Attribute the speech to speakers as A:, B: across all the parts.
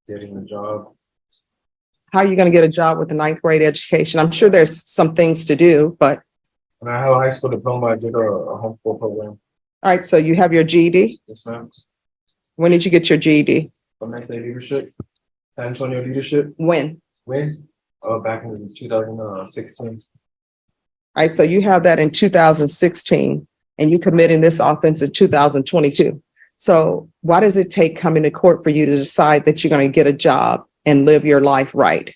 A: getting a job.
B: How are you going to get a job with a ninth grade education? I'm sure there's some things to do, but
A: When I have a high school diploma, I did a homeschool program.
B: all right. So you have your GED.
A: Yes, ma'am.
B: When did you get your GED?
A: From next day leadership, San Antonio leadership.
B: When?
A: When? Back in 2016.
B: All right. So you have that in 2016 and you committing this offense in 2022. So why does it take coming to court for you to decide that you're going to get a job and live your life right?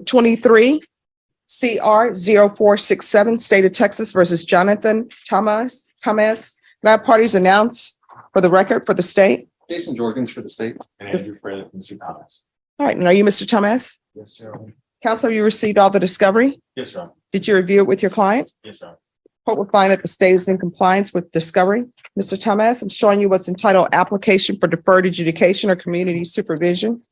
B: '23 CR 0467, State of Texas versus Jonathan Thomas. Can I have parties announce for the record for the state?
C: Jason Jorgens for the state. And Andrew Fraley from Sioux Thomas.
B: All right. And are you Mr. Thomas?
A: Yes, Your Honor.
B: Counsel, you received all the discovery?
C: Yes, Your Honor.
B: Did you review it with your client?
C: Yes, Your Honor.
B: Court will find that the state is in compliance with discovery. Mr. Thomas, I'm showing you what's entitled Application for Deferred Adjudication or Community Supervision.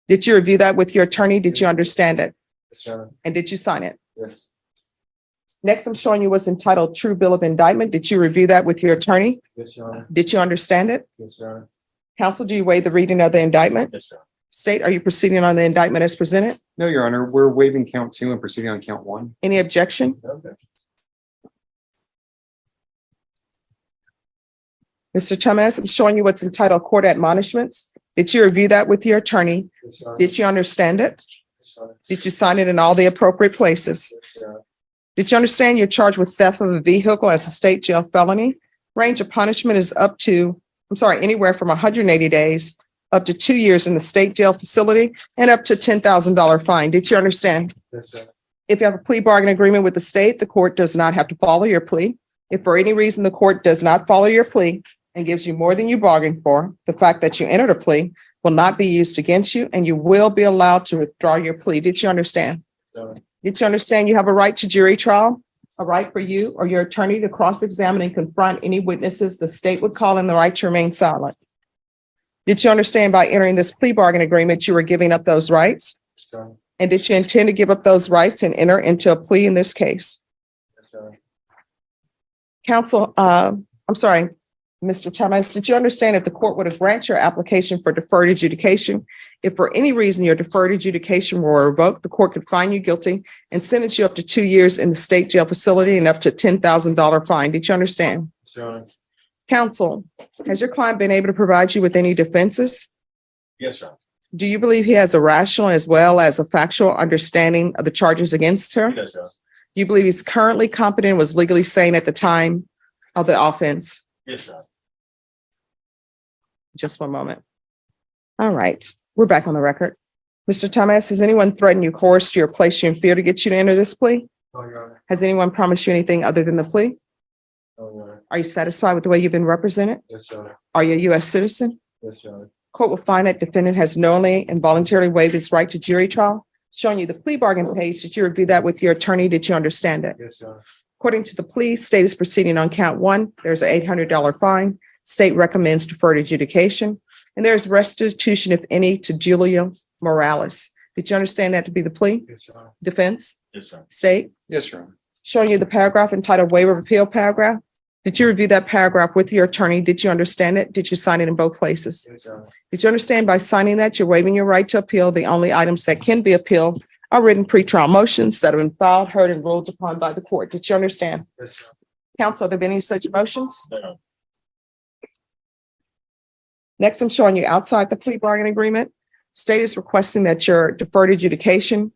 B: Did you review that with your attorney? Did you understand it?
A: Yes, Your Honor.
B: And did you sign it?
A: Yes.
B: Next, I'm showing you what's entitled True Bill of Indictment. Did you review that with your attorney?
A: Yes, Your Honor.
B: Did you understand it?
A: Yes, Your Honor.
B: Counsel, do you waive the reading of the indictment?
C: Yes, Your Honor.
B: State, are you proceeding on the indictment as presented?
C: No, Your Honor, we're waiving count 2 and proceeding on count 1.
B: Any objection?
A: Okay.
B: Mr. Thomas, I'm showing you what's entitled Court Admonishments. Did you review that with your attorney?
A: Yes, Your Honor.
B: Did you understand it?
A: Yes, Your Honor.
B: Did you sign it in all the appropriate places?
A: Yes, Your Honor.
B: Did you understand you're charged with theft of a vehicle as a state jail felony? Range of punishment is anywhere from 180 days up to 2 years in the state jail facility and up to $10,000 fine. Did you understand?
A: Yes, Your Honor.
B: If you have a plea bargain agreement with the state, the court does not have to follow your plea. If for any reason the court does not follow your plea and gives you more than you bargained for, the fact that you entered a plea will not be used against you and you will be allowed to withdraw your plea. Did you understand?
A: Yes, Your Honor.
B: Did you understand you have a right to jury trial? A right for you or your attorney to cross-examine and confront any witnesses the state would call in, the right to remain silent? Did you understand by entering this plea bargain agreement, you were giving up those rights?
A: Yes, Your Honor.
B: And did you intend to give up those rights and enter into a plea in this case?
A: Yes, Your Honor.
B: Counsel, Mr. Thomas, did you understand if the court would have granted your application for deferred adjudication? If for any reason your deferred adjudication were revoked, the court could find you guilty and sentence you up to 2 years in the state jail facility and up to $10,000 fine. Did you understand?
A: Yes, Your Honor.
B: Counsel, has your client been able to provide you with any defenses?
C: Yes, Your Honor.
B: Do you believe he has a rational as well as a factual understanding of the charges against her?
C: Yes, Your Honor.
B: Do you believe he's currently competent and was legally sane at the time of the offense?
C: Yes, Your Honor.
B: Just one moment. All right, we're back on the record. Mr. Thomas, has anyone threatened you, coerced you, or placed you in fear to get you to enter this plea?
A: No, Your Honor.
B: Has anyone promised you anything other than the plea?
A: No, Your Honor.
B: Are you satisfied with the way you've been represented?
A: Yes, Your Honor.
B: Are you a U.S. citizen?
A: Yes, Your Honor.
B: Court will find that defendant has knowingly and voluntarily waived his right to jury trial. Showing you the plea bargain page. Did you review that with your attorney? Did you understand it?
A: Yes, Your Honor.
B: According to the plea, state is proceeding on count 1. There's an $800 fine. State recommends deferred adjudication. And there's restitution, if any, to Julia Morales. Did you understand that to be the plea?
A: Yes, Your Honor.
B: Defense?
C: Yes, Your Honor.
B: State?
C: Yes, Your Honor.
B: Showing you the paragraph entitled Waiver of Appeal paragraph. Did you review that paragraph with your attorney? Did you understand it? Did you sign it in both places?
A: Yes, Your Honor.
B: Did you understand by signing that you're waiving your right to appeal? The only items that can be appealed are written pretrial motions that have been filed, heard, and ruled upon by the court. Did you understand?
A: Yes, Your Honor.
B: Counsel, have there been any such motions?
C: No, Your Honor.
B: Next, I'm showing you outside the plea bargain agreement. State is requesting that your deferred adjudication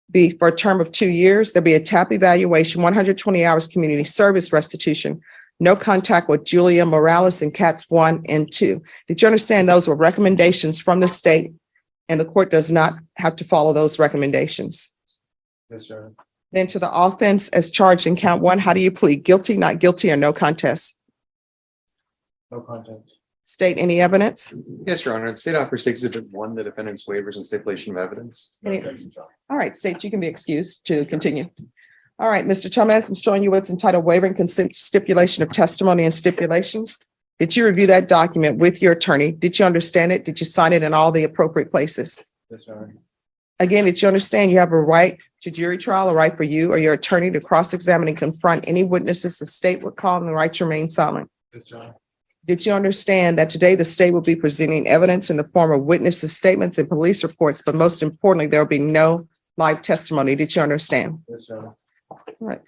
B: be for a term of 2 years. There'll be a TAP evaluation, 120 hours community service restitution, no contact with Julia Morales in Cats 1 and 2. Did you understand those were recommendations from the state and the court does not have to follow those recommendations?
A: Yes, Your Honor.
B: Then to the offense as charged in count 1, how do you plead? Guilty, not guilty, or no contest?
A: No contact.
B: State any evidence?
C: Yes, Your Honor. The state offers Exhibit 1, the defendant's waivers and stipulation of evidence. No
B: Any-
C: objections, Your Honor.
B: All right, state, you can be excused to continue. All right, Mr. Thomas, I'm showing you what's entitled Waiver and Consent to Stipulation of Testimony and Stipulations. Did you review that document with your attorney? Did you understand it? Did you sign it in all the appropriate places?
A: Yes, Your Honor.
B: Again, did you understand you have a right to jury trial, a right for you or your attorney to cross-examine and confront any witnesses the state would call and the right to remain silent?
A: Yes, Your Honor.
B: Did you understand that today the state will be presenting evidence in the form of witnesses' statements and police reports, but most importantly, there will be no live testimony? Did you understand?
A: Yes, Your Honor.
B: Right.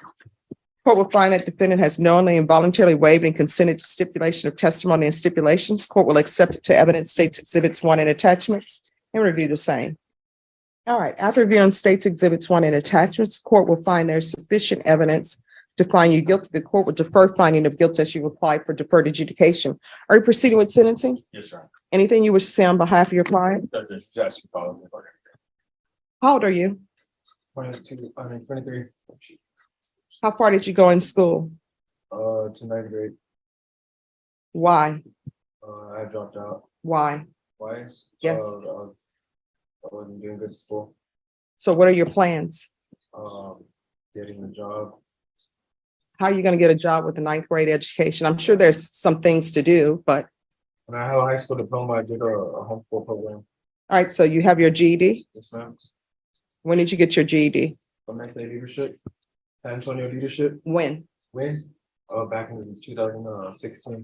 B: Court will find that defendant has knowingly and voluntarily waived and consented to stipulation of testimony and stipulations. Court will accept it to evidence states exhibits 1 and attachments and review the same. All right, after reviewing states exhibits 1 and attachments, court will find there's sufficient evidence to find you guilty. The court will defer finding of guilt as you apply for deferred adjudication. Are you proceeding with sentencing?
D: Yes, sir.
B: Anything you wish to say on behalf of your client?
D: Yes, you follow the order.
B: How old are you?
A: 23,
B: How far did you go in school?
A: to ninth grade.
B: Why?
A: I dropped out.
B: Why?
A: Why?
B: Yes.
A: I wasn't doing good at school.
B: So what are your plans?
A: Getting a job.
B: How are you going to get a job with a ninth grade education? I'm sure there's some things to do, but
A: When I have a high school diploma, I did a homeschool program.
B: all right, so you have your GED.
A: Yes, ma'am.
B: When did you get your GED?
A: From SA Leadership, San Antonio Leadership.
B: When?
A: When? Back in 2016.
B: All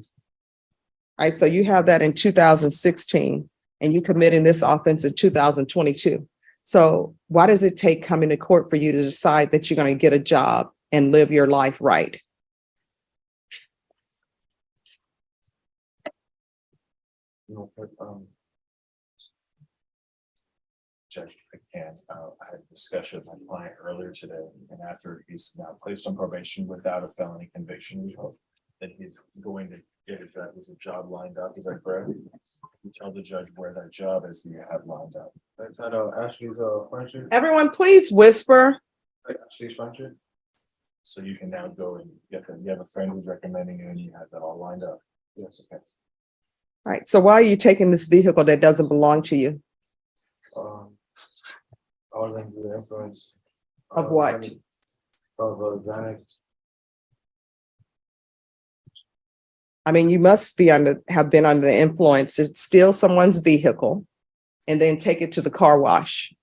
B: right, so you have that in 2016 and you committing this offense in 2022. So why does it take coming to court for you to decide that you're going to get a job and live your life right?
A: You know,
D: Judge, if I can, I had a discussion with my client earlier today, and after he's now placed on probation without a felony conviction, we hope that he's going to get a job. There's a job lined up. Is that correct? You tell the judge where that job is that you have lined up.
A: That's at Ashley's furniture.
B: Everyone, please whisper.
A: Ashley's furniture.
D: So you can now go and get them. You have a friend who's recommending you and you have that all lined up.
A: Yes.
D: Okay.
B: All right, so why are you taking this vehicle that doesn't belong to you?
A: I was under the influence.
B: Of what?
A: Of Xanax.
B: I mean, you must be have been under the influence to steal someone's vehicle and then take it to the car wash.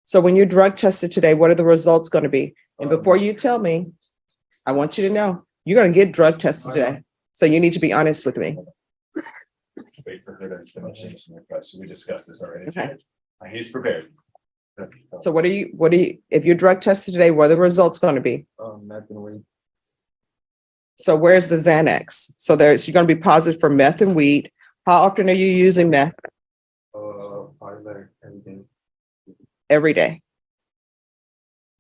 B: So when you're drug tested today, what are the results going to be? And before you tell me, I want you to know, you're going to get drug tested today. So you need to be honest with me.
D: Wait for her to finish answering the question. We discussed this already.
B: Okay.
D: He's prepared.
B: So what are you, if you're drug tested today, what are the results going to be?
A: Meth and weed.
B: So where's the Xanax? So you're going to be positive for meth and weed. How often are you using meth?
A: Probably like everything.
B: Every day.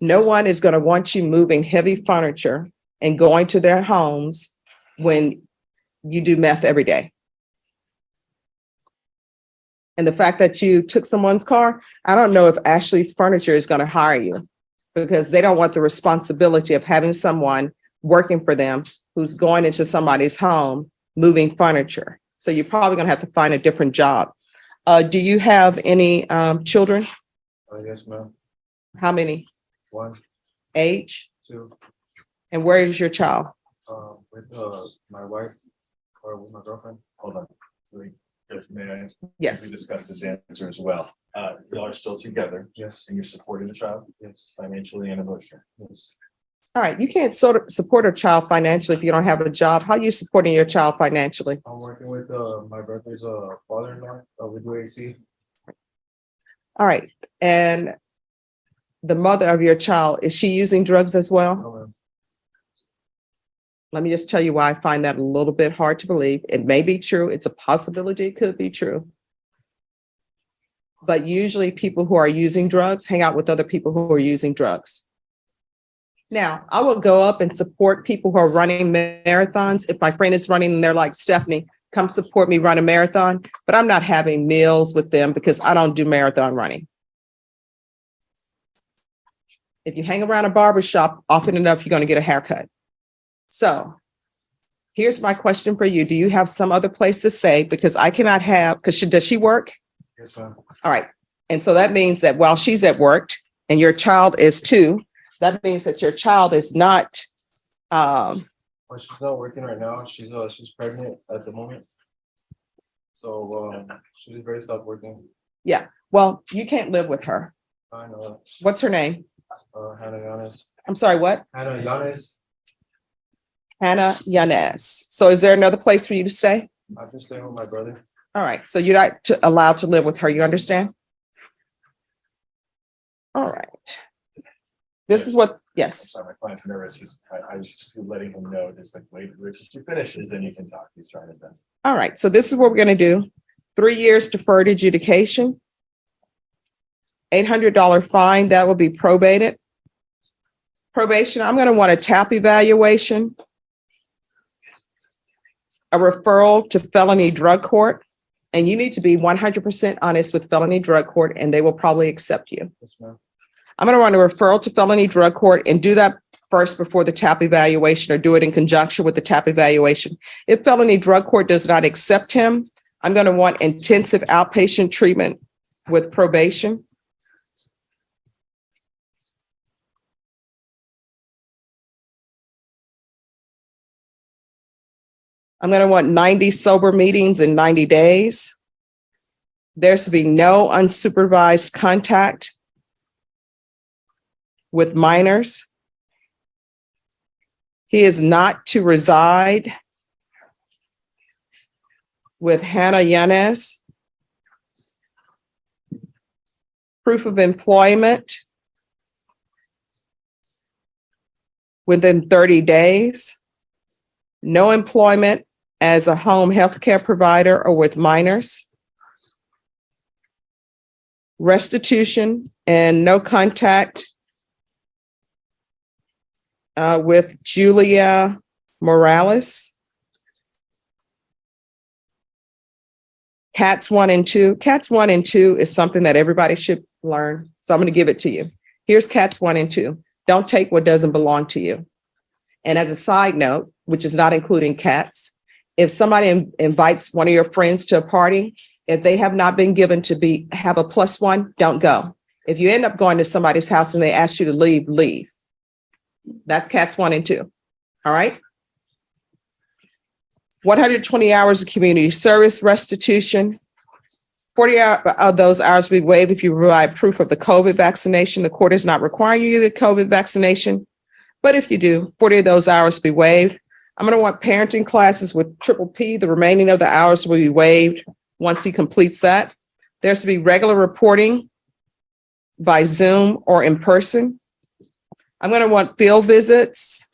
B: No one is going to want you moving heavy furniture and going to their homes when you do meth every day. And the fact that you took someone's car, I don't know if Ashley's Furniture is going to hire you because they don't want the responsibility of having someone working for them who's going into somebody's home, moving furniture. So you're probably going to have to find a different job. Do you have any children?
A: Yes, ma'am.
B: How many?
A: 1,
B: Age?
A: 2.
B: And where is your child?
A: With my wife or with my girlfriend.
D: Hold on. Judge, may I?
B: Yes.
D: We discussed this answer as well. Y'all are still together
A: Yes.
D: and you're supporting the child
A: Yes.
D: financially and emotionally.
A: Yes.
B: All right. You can't support a child financially if you don't have a job. How are you supporting your child financially?
A: I'm working with my brother's father-in-law. We do AC.
B: All right. And the mother of your child, is she using drugs as well?
A: No, ma'am.
B: Let me just tell you why I find that a little bit hard to believe. It may be true. It's a possibility. It could be true. But usually people who are using drugs hang out with other people who are using drugs. Now, I will go up and support people who are running marathons. If my friend is running and they're like, Stephanie, come support me run a marathon. But I'm not having meals with them because I don't do marathon running. If you hang around a barbershop often enough, you're going to get a haircut. So here's my question for you. Do you have some other place to stay? Because I cannot have, does she work?
A: Yes, ma'am.
B: All right. And so that means that while she's at work and your child is too, that means that your child is not.
A: Well, she's not working right now. She's pregnant at the moment. So she's ready to stop working.
B: Yeah. Well, you can't live with her.
A: I know.
B: What's her name?
A: Hannah Yanes.
B: I'm sorry, what?
A: Hannah Yanes.
B: Hannah Yanez. So is there another place for you to stay?
A: I just stay with my brother.
B: All right, so you're not allowed to live with her, you understand? All right. This is what, yes,
D: Sorry, my client's nervous. I was just letting him know, just like, wait, Richard, you finishes, then you can talk. He's trying his best.
B: all right, so this is what we're gonna do. 3 years deferred adjudication. $800 fine, that will be probated. Probation, I'm gonna want a TAP evaluation. A referral to felony drug court. And you need to be 100% honest with felony drug court, and they will probably accept you.
A: Yes, ma'am.
B: I'm going to run a referral to felony drug court and do that first before the TAP evaluation, or do it in conjunction with the TAP evaluation. If felony drug court does not accept him, I'm going to want intensive outpatient treatment with probation. I'm going to want 90 sober meetings in 90 days. There's to be no unsupervised contact with minors. He is not to reside with Hannah Yanez. Proof of employment within 30 days. No employment as a home health care provider or with minors. Restitution and no contact with Julia Morales. Cats 1 and 2. Cats 1 and 2 is something that everybody should learn. So I'm going to give it to you. Here's Cats 1 and 2. Don't take what doesn't belong to you. And as a side note, which is not including cats, if somebody invites one of your friends to a party, if they have not been given to have a +1, don't go. If you end up going to somebody's house and they ask you to leave, leave. That's Cats 1 and 2. All right. 120 hours of community service restitution. 40 of those hours will be waived if you provide proof of the COVID vaccination. The court is not requiring you the COVID vaccination, but if you do, 40 of those hours will be waived. I'm going to want parenting classes with P. The remaining of the hours will be waived once he completes that. There's to be regular reporting by Zoom or in person. I'm going to want field visits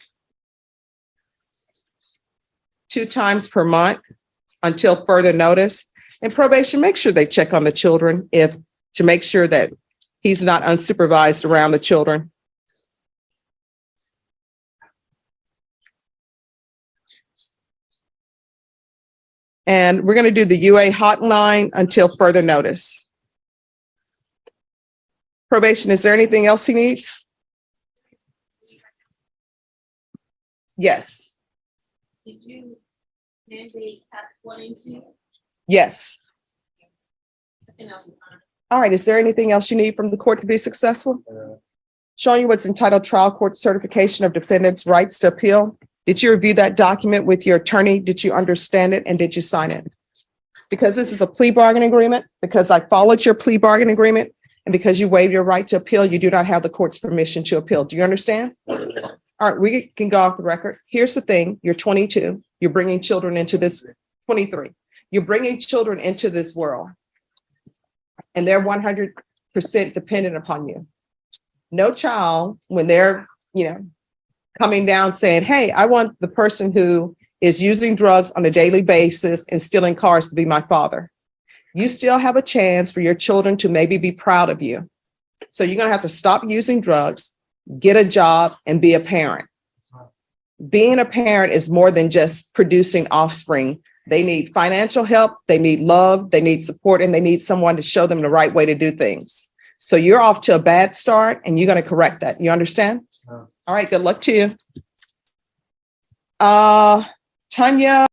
B: 2 times per month until further notice. And probation, make sure they check on the children to make sure that he's not unsupervised around the children. And we're going to do the UA hotline until further notice. Probation, is there anything else he needs? Yes.
E: Did you mandate Cats 1 and 2?
B: Yes.
E: Nothing else.
B: All right. Is there anything else you need from the court to be successful? Showing you what's entitled Trial Court Certification of Defendant's Rights to Appeal. Did you review that document with your attorney? Did you understand it? And did you sign it? Because this is a plea bargain agreement, because I followed your plea bargain agreement, and because you waive your right to appeal, you do not have the court's permission to appeal. Do you understand? All right, we can go off the record. Here's the thing. You're 22. You're bringing children into this, 23. You're bringing children into this world, and they're 100% dependent upon you. No child, when they're, coming down saying, hey, I want the person who is using drugs on a daily basis and stealing cars to be my father. You still have a chance for your children to maybe be proud of you. So you're going to have to stop using drugs, get a job, and be a parent. Being a parent is more than just producing offspring. They need financial help, they need love, they need support, and they need someone to show them the right way to do things. So you're off to a bad start, and you're going to correct that. You understand? All right, good luck to you. Tanya.